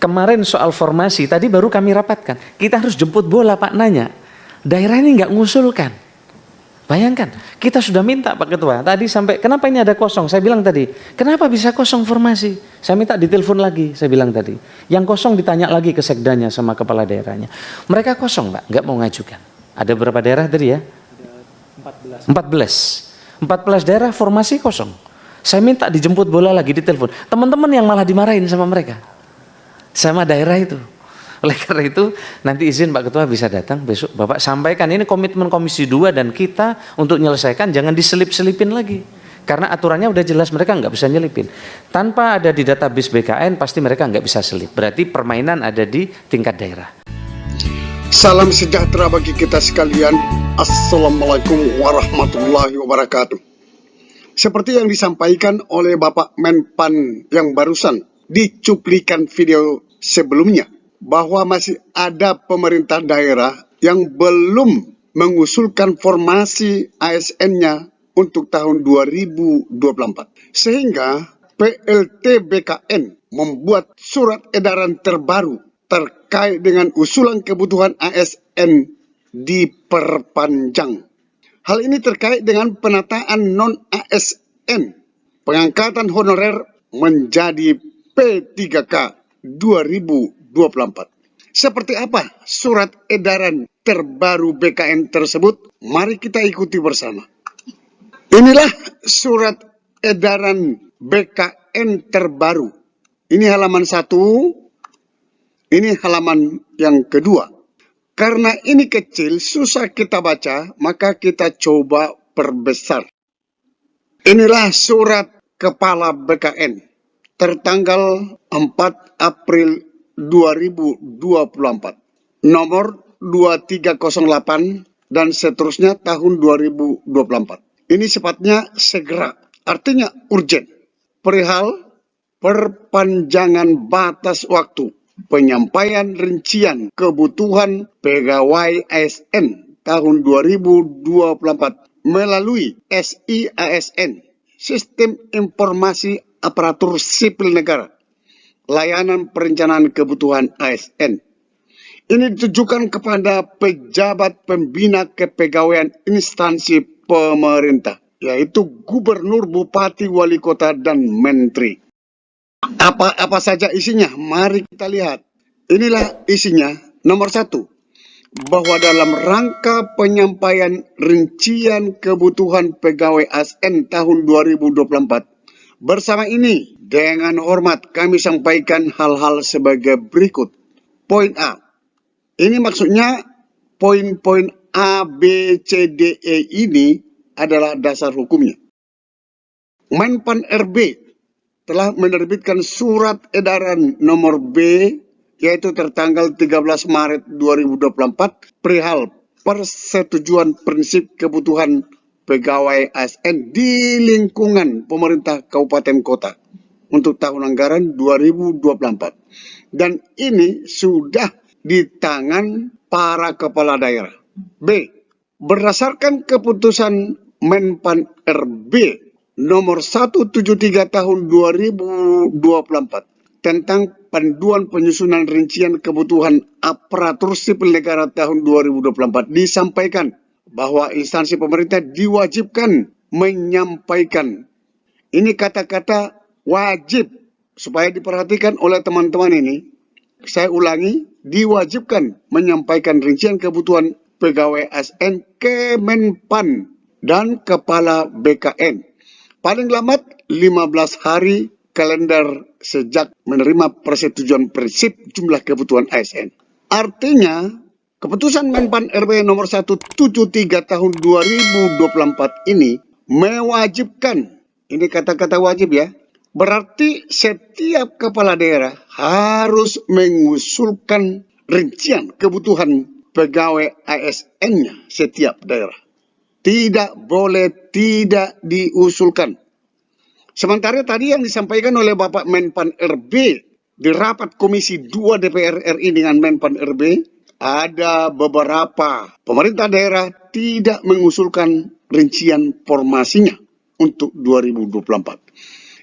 Kemarin soal formasi, tadi baru kami rapatkan. Kita harus jemput bola, Pak, nanya. Daerah ini nggak ngusulkan. Bayangkan, kita sudah minta Pak Ketua. Tadi sampai, kenapa ini ada kosong? Saya bilang tadi, kenapa bisa kosong formasi? Saya minta ditelepon lagi, saya bilang tadi. Yang kosong ditanya lagi ke sekdanya sama kepala daerahnya. Mereka kosong, Pak, nggak mau ngajukan. Ada berapa daerah tadi ya? 14 daerah formasi kosong. Saya minta dijemput bola lagi, ditelepon. Teman-teman yang malah dimarahin sama mereka. Sama daerah itu. Oleh karena itu nanti izin Pak Ketua bisa datang besok Bapak sampaikan ini komitmen Komisi 2 dan kita untuk menyelesaikan, jangan diselip-selipin lagi. Karena aturannya udah jelas, mereka nggak bisa nyelipin. Tanpa ada di database BKN pasti mereka nggak bisa selip. Berarti permainan ada di tingkat daerah. Salam sejahtera bagi kita sekalian. Assalamualaikum warahmatullahi wabarakatuh. Seperti yang disampaikan oleh Bapak Menpan yang barusan di cuplikan video sebelumnya, bahwa masih ada pemerintah daerah yang belum mengusulkan formasi ASN-nya untuk tahun 2024. Sehingga PLT BKN membuat surat edaran terbaru terkait dengan usulan kebutuhan ASN diperpanjang. Hal ini terkait dengan penataan non-ASN, pengangkatan honorer menjadi P3K 2024. Seperti apa surat edaran terbaru BKN tersebut? Mari kita ikuti bersama. Inilah surat edaran BKN terbaru. Ini halaman 1, ini halaman yang kedua. Karena ini kecil, susah kita baca, maka kita coba perbesar. Inilah surat Kepala BKN tertanggal 4 April 2024. Nomor 2308 dan seterusnya tahun 2024. Ini sifatnya segera, artinya urgent. Perihal perpanjangan batas waktu penyampaian rincian kebutuhan pegawai ASN tahun 2024 melalui SIASN, Sistem Informasi Aparatur Sipil Negara, layanan perencanaan kebutuhan ASN. Ini ditujukan kepada pejabat pembina kepegawaian instansi pemerintah, yaitu gubernur, bupati, wali kota, dan menteri. Apa saja isinya? Mari kita lihat. Inilah isinya. Nomor 1, bahwa dalam rangka penyampaian rincian kebutuhan pegawai ASN tahun 2024, bersama ini dengan hormat kami sampaikan hal-hal sebagai berikut. Poin A. Ini maksudnya poin-poin A, B, C, D, E ini adalah dasar hukumnya. Menpan RB telah menerbitkan surat edaran nomor B, yaitu tertanggal 13 Maret 2024, perihal persetujuan prinsip kebutuhan pegawai ASN di lingkungan pemerintah kabupaten kota untuk tahun anggaran 2024. Dan ini sudah di tangan para kepala daerah. B. Berdasarkan keputusan Menpan RB nomor 173 tahun 2024 tentang panduan penyusunan rincian kebutuhan aparatur sipil negara tahun 2024, disampaikan bahwa instansi pemerintah diwajibkan menyampaikan. Ini kata-kata wajib supaya diperhatikan oleh teman-teman ini. Saya ulangi, diwajibkan menyampaikan rincian kebutuhan pegawai ASN ke Menpan dan Kepala BKN. Paling lambat 15 hari kalender sejak menerima persetujuan prinsip jumlah kebutuhan ASN. Artinya, keputusan Menpan RB nomor 173 tahun 2024 ini mewajibkan, ini kata-kata wajib ya, berarti setiap kepala daerah harus mengusulkan rincian kebutuhan pegawai ASN-nya setiap daerah. Tidak boleh tidak diusulkan. Sementara tadi yang disampaikan oleh Bapak Menpan RB di rapat Komisi 2 DPR RI dengan Menpan RB, ada beberapa pemerintah daerah tidak mengusulkan rincian formasinya untuk 2024.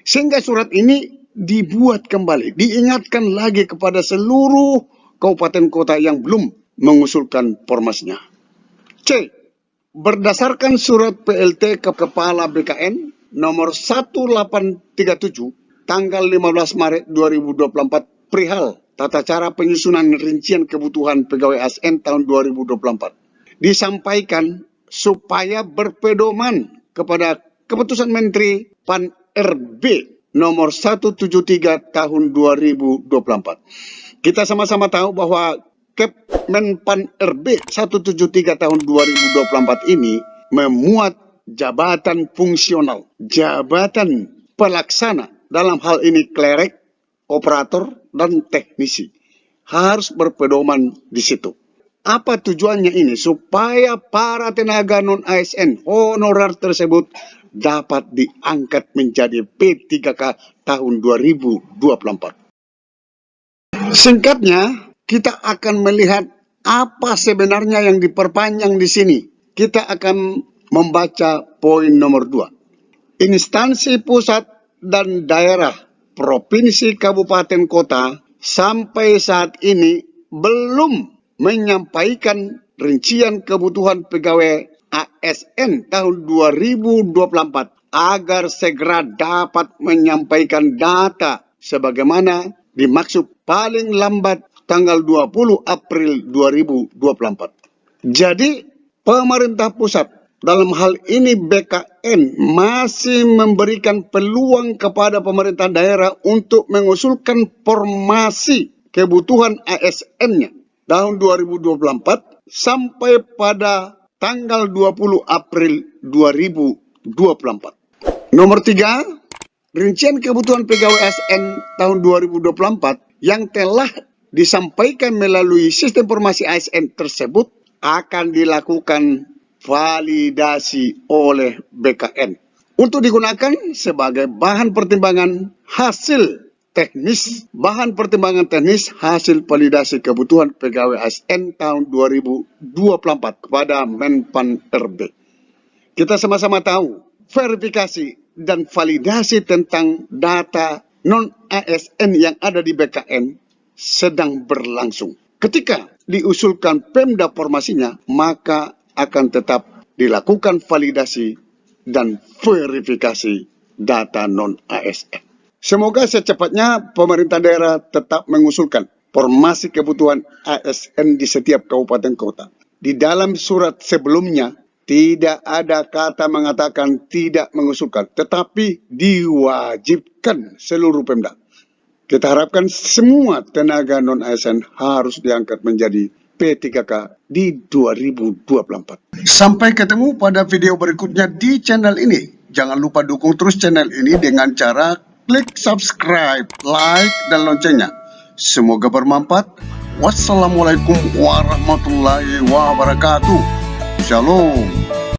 Sehingga surat ini dibuat kembali, diingatkan lagi kepada seluruh kabupaten kota yang belum mengusulkan formasinya. C. Berdasarkan surat PLT ke Kepala BKN nomor 1837 tanggal 15 Maret 2024 perihal tata cara penyusunan rincian kebutuhan pegawai ASN tahun 2024 disampaikan supaya berpedoman kepada Keputusan Menteri PAN RB nomor 173 tahun 2024. Kita sama-sama tahu bahwa Kepmen PAN RB 173 tahun 2024 ini memuat jabatan fungsional, jabatan pelaksana, dalam hal ini klerek, operator, dan teknisi. Harus berpedoman di situ. Apa tujuannya ini? Supaya para tenaga non-ASN honorer tersebut dapat diangkat menjadi P3K tahun 2024. Singkatnya, kita akan melihat apa sebenarnya yang diperpanjang di sini. Kita akan membaca poin nomor 2. Instansi pusat dan daerah, provinsi, kabupaten, kota sampai saat ini belum menyampaikan rincian kebutuhan pegawai ASN tahun 2024 agar segera dapat menyampaikan data sebagaimana dimaksud paling lambat tanggal 20 April 2024. Jadi pemerintah pusat, dalam hal ini BKN, masih memberikan peluang kepada pemerintah daerah untuk mengusulkan formasi kebutuhan ASN-nya tahun 2024 sampai pada tanggal 20 April 2024. Nomor 3, rincian kebutuhan pegawai ASN tahun 2024 yang telah disampaikan melalui sistem informasi ASN tersebut akan dilakukan validasi oleh BKN untuk digunakan sebagai bahan pertimbangan hasil teknis, hasil validasi kebutuhan pegawai ASN tahun 2024 kepada Menpan RB. Kita sama-sama tahu, verifikasi dan validasi tentang data non-ASN yang ada di BKN sedang berlangsung. Ketika diusulkan Pemda formasinya, maka akan tetap dilakukan validasi dan verifikasi data non-ASN. Semoga secepatnya pemerintah daerah tetap mengusulkan formasi kebutuhan ASN di setiap kabupaten kota. Di dalam surat sebelumnya tidak ada kata mengatakan tidak mengusulkan, tetapi diwajibkan seluruh Pemda. Kita harapkan semua tenaga non-ASN harus diangkat menjadi P3K di 2024. Sampai ketemu pada video berikutnya di channel ini. Jangan lupa dukung terus channel ini dengan cara klik subscribe, like, dan loncengnya. Semoga bermanfaat. Wassalamualaikum warahmatullahi wabarakatuh. Shalom.